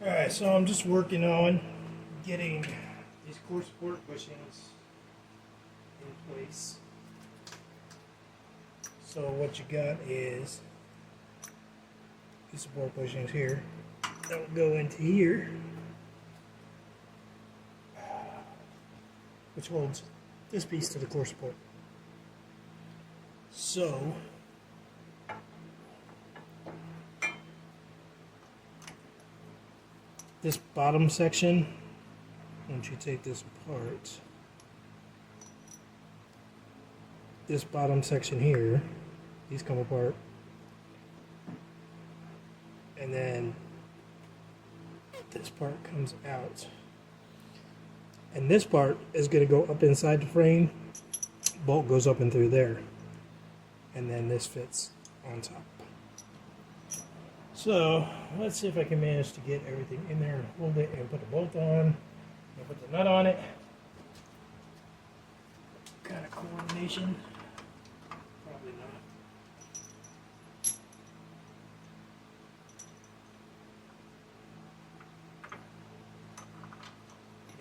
Alright, so I'm just working on getting these core support bushings in place. So what you got is these support bushings here that will go into here, which holds this piece to the core support. So this bottom section, once you take this apart, this bottom section here, these come apart, and then this part comes out, and this part is going to go up inside the frame. Bolt goes up and through there, and then this fits on top. So let's see if I can manage to get everything in there and hold it and put the bolt on and put the nut on it. Kind of coordination. Probably not.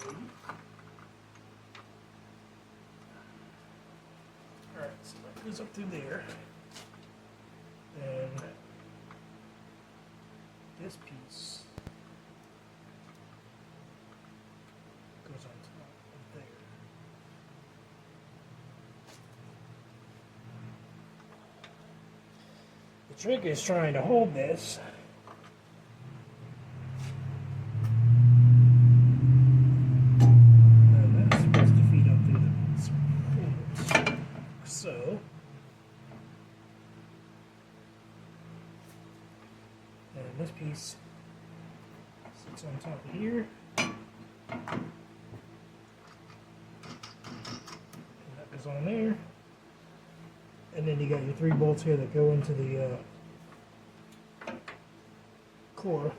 Maybe. Alright, so that goes up through there. Then this piece goes on top of there. The trick is trying to hold this and that's supposed to feed up through the supports. So and this piece sits on top of here. And that goes on there. And then you got your 3 bolts here that go into the core.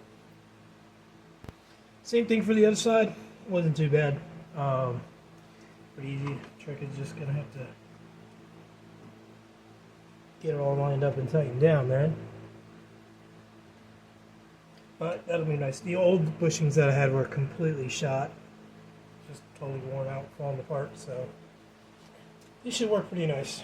Same thing for the other side. Wasn't too bad. Pretty easy. Trick is just gonna have to get it all lined up and tightened down, man. But that'll be nice. The old bushings that I had were completely shot, just totally worn out, falling apart. So these should work pretty nice.